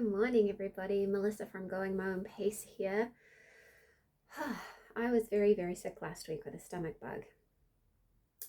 Good morning, everybody. Melissa from Going My Own Pace here. I was very, very sick last week with a stomach bug.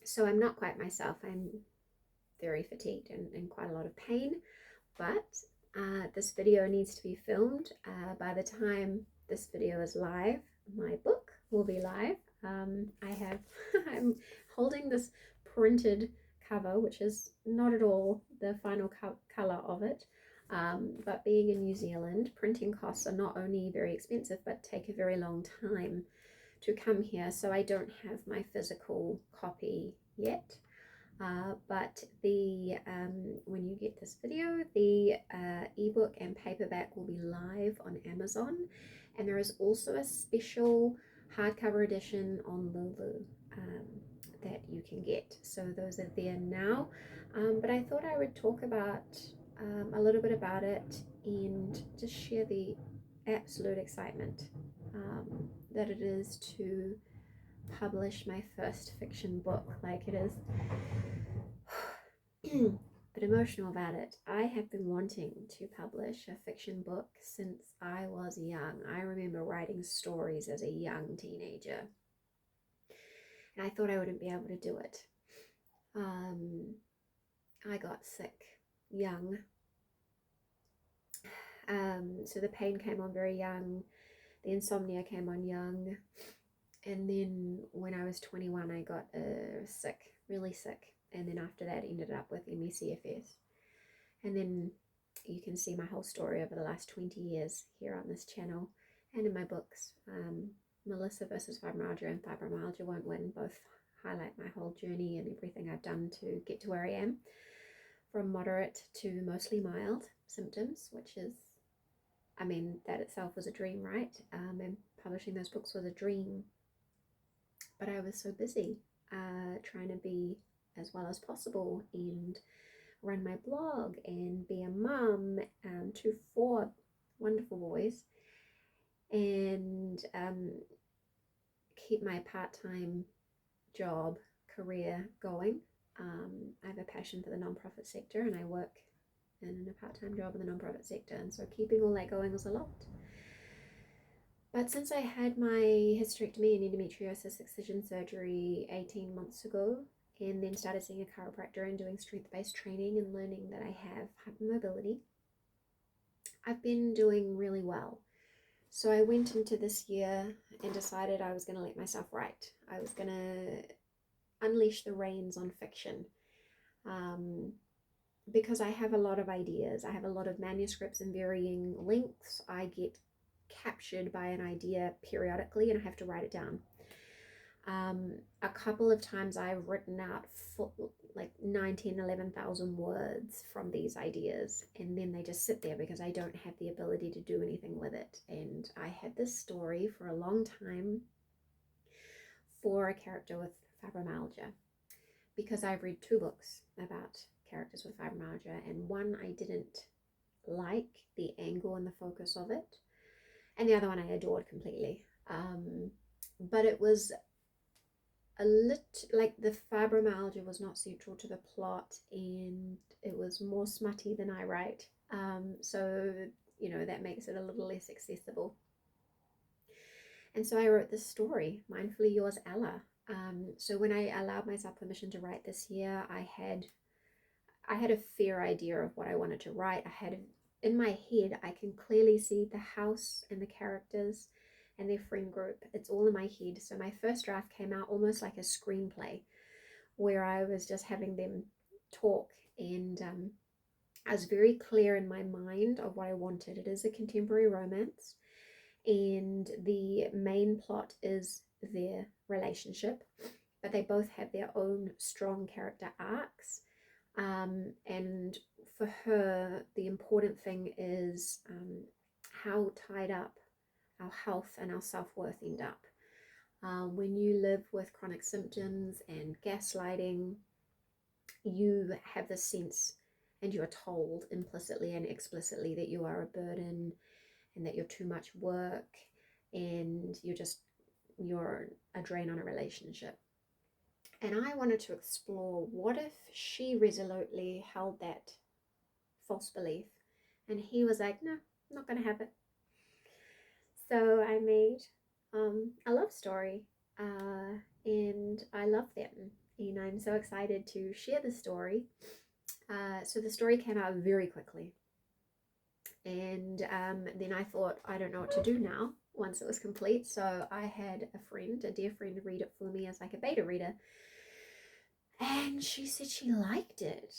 So I'm not quite myself. I'm very fatigued and in quite a lot of pain. But this video needs to be filmed. By the time this video is live, my book will be live. I'm holding this printed cover, which is not at all the final color of it. But being in New Zealand, printing costs are not only very expensive, but take a very long time to come here. So I don't have my physical copy yet. But when you get this video, the ebook and paperback will be live on Amazon, and there is also a special hardcover edition on Lulu that you can get. So those are there now. But I thought I would talk about a little bit about it and just share the absolute excitement that it is to publish my first fiction book. Like, it is but emotional about it. I have been wanting to publish a fiction book since I was young. I remember writing stories as a young teenager, and I thought I wouldn't be able to do it. I got sick young. So the pain came on very young, the insomnia came on young, and then when I was 21 I got sick, really sick, and then after that ended up with ME/CFS. And then you can see my whole story over the last 20 years here on this channel and in my books. Melissa versus Fibromyalgia and Fibromyalgia Won't Win both highlight my whole journey and everything I've done to get to where I am, from moderate to mostly mild symptoms, which is, I mean, that itself was a dream, right? And publishing those books was a dream, but I was so busy trying to be as well as possible and run my blog and be a mum to 4 wonderful boys, and keep my part-time job career going. I have a passion for the nonprofit sector, and I work in a part-time job in the nonprofit sector, and so keeping all that going was a lot. But since I had my hysterectomy and endometriosis excision surgery 18 months ago, and then started seeing a chiropractor and doing strength-based training and learning that I have hypermobility, I've been doing really well. So I went into this year and decided I was going to let myself write. I was going to unleash the reins on fiction, because I have a lot of ideas. I have a lot of manuscripts in varying lengths. I get captured by an idea periodically and I have to write it down. A couple of times I've written out like 11,000 words from these ideas, and then they just sit there because I don't have the ability to do anything with it. And I had this story for a long time for a character with fibromyalgia, because I've read 2 books about characters with fibromyalgia, and one I didn't like the angle and the focus of it, and the other one I adored completely. But it was a lit, like, the fibromyalgia was not central to the plot, and it was more smutty than I write. So, you know, that makes it a little less accessible. And so I wrote this story, Mindfully Yours, Ella. So when I allowed myself permission to write this year, I had a fair idea of what I wanted to write. I had, in my head, I can clearly see the house and the characters and their friend group. It's all in my head. So my first draft came out almost like a screenplay, where I was just having them talk, and I was very clear in my mind of what I wanted. It is a contemporary romance, and the main plot is their relationship, but they both have their own strong character arcs. And for her, the important thing is how tied up our health and our self-worth end up. When you live with chronic symptoms and gaslighting, you have this sense, and you are told implicitly and explicitly, that you are a burden and that you're too much work and you're a drain on a relationship. And I wanted to explore, what if she resolutely held that false belief And he was like, no, I'm not going to have it. So I made a love story, and I love them. And I'm so excited to share the story. So the story came out very quickly. And then I thought, I don't know what to do now once it was complete. So I had a friend, a dear friend, read it for me as like a beta reader. And she said she liked it.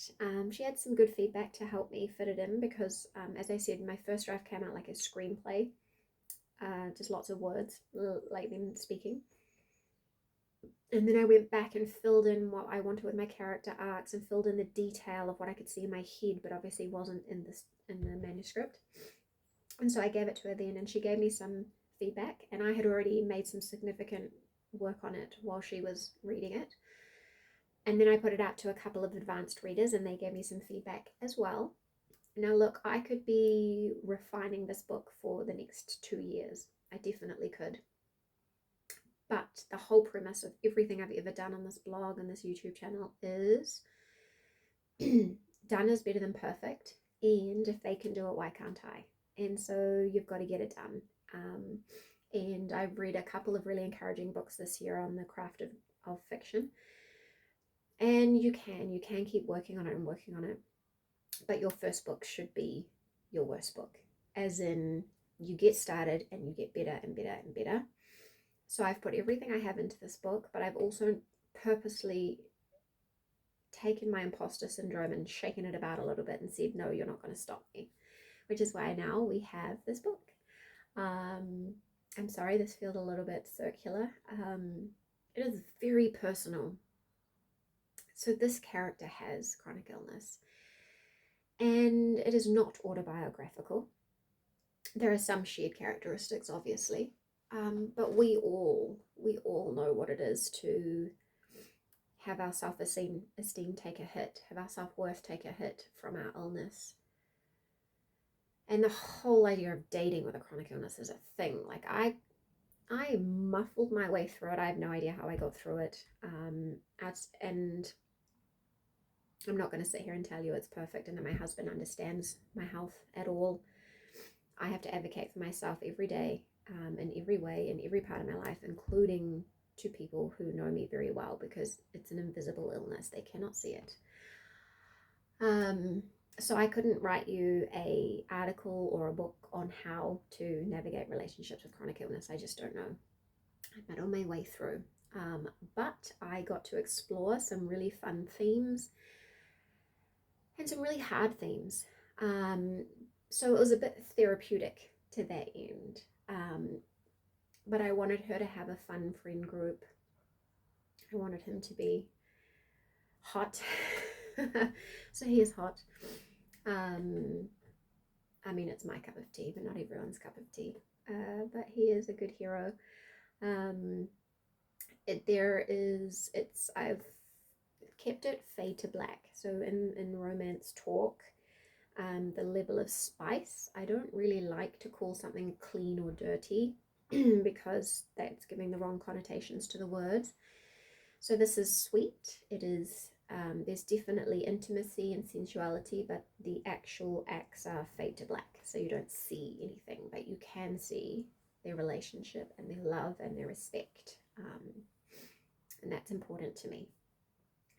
She had some good feedback to help me fit it in because, as I said, my first draft came out like a screenplay, just lots of words, like them speaking. And then I went back and filled in what I wanted with my character arcs and filled in the detail of what I could see in my head, but obviously wasn't in the manuscript. And so I gave it to her then, and she gave me some feedback, and I had already made some significant work on it while she was reading it. And then I put it out to a couple of advanced readers, and they gave me some feedback as well. Now look, I could be refining this book for the next 2 years. I definitely could. But the whole premise of everything I've ever done on this blog and this YouTube channel is done is better than perfect. And if they can do it, why can't I? And so you've got to get it done. And I've read a couple of really encouraging books this year on the craft of fiction. And you can keep working on it and working on it. But your first book should be your worst book. As in, you get started and you get better and better and better. So I've put everything I have into this book, but I've also purposely taken my imposter syndrome and shaken it about a little bit and said, no, you're not going to stop me, which is why now we have this book. I'm sorry, this feels a little bit circular. It is very personal. So this character has chronic illness, and it is not autobiographical. There are some shared characteristics, obviously. But we all know what it is to have our self-esteem take a hit, have our self-worth take a hit from our illness. And the whole idea of dating with a chronic illness is a thing. Like I muffled my way through it. I have no idea how I got through it. And I'm not going to sit here and tell you it's perfect and that my husband understands my health at all. I have to advocate for myself every day. In every way, in every part of my life, including to people who know me very well, because it's an invisible illness. They cannot see it. So I couldn't write you a article or a book on how to navigate relationships with chronic illness. I just don't know. I'm not on my way through. But I got to explore some really fun themes and some really hard themes. So it was a bit therapeutic to that end. But I wanted her to have a fun friend group. I wanted him to be hot. So he is hot. I mean, it's my cup of tea, but not everyone's cup of tea. But he is a good hero. I've kept it fade to black. So in romance talk, the level of spice, I don't really like to call something clean or dirty because that's giving the wrong connotations to the words. So this is sweet. It is, there's definitely intimacy and sensuality, but the actual acts are fade to black. So you don't see anything, but you can see their relationship and their love and their respect. And that's important to me.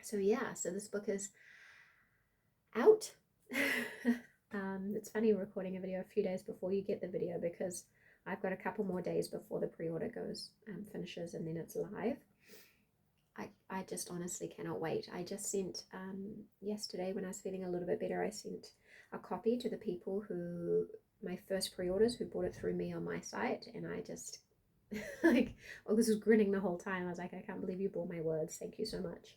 So yeah, so this book is out. It's funny recording a video a few days before you get the video because I've got a couple more days before the pre-order finishes, and then it's live. I just honestly cannot wait. I just sent, yesterday when I was feeling a little bit better, I sent a copy to the people my first pre-orders who bought it through me on my site, and I just, I was just grinning the whole time. I was like, I can't believe you bought my words. Thank you so much.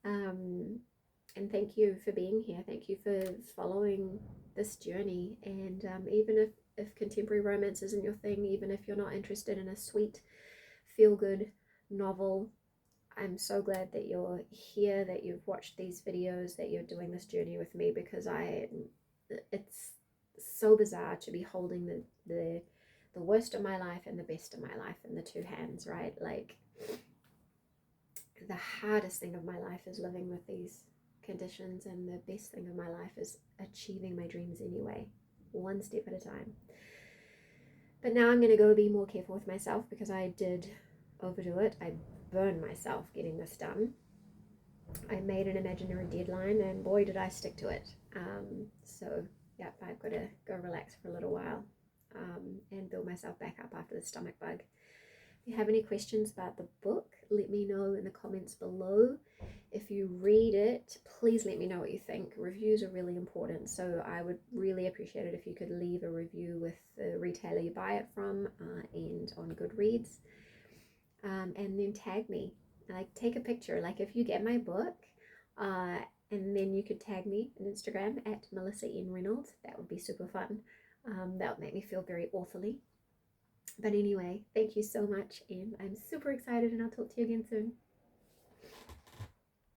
And thank you for being here. Thank you for following this journey. And even if contemporary romance isn't your thing, even if you're not interested in a sweet, feel-good novel, I'm so glad that you're here, that you've watched these videos, that you're doing this journey with me, because it's so bizarre to be holding the worst of my life and the best of my life in the two hands, right? Like, the hardest thing of my life is living with these conditions, and the best thing of my life is achieving my dreams anyway. one step at a time. But now I'm going to go be more careful with myself because I did overdo it. I burned myself getting this done. I made an imaginary deadline and boy did I stick to it. So yeah, I've got to go relax for a little while and build myself back up after the stomach bug. If you have any questions about the book, let me know in the comments below. If you read it, please let me know what you think. Reviews are really important, so I would really appreciate it if you could leave a review with the retailer you buy it from and on Goodreads. And then tag me. Like, take a picture. Like, if you get my book, and then you could tag me on Instagram at Melissa N. Reynolds. That would be super fun. That would make me feel very authorly. But anyway, thank you so much, and I'm super excited, and I'll talk to you again soon.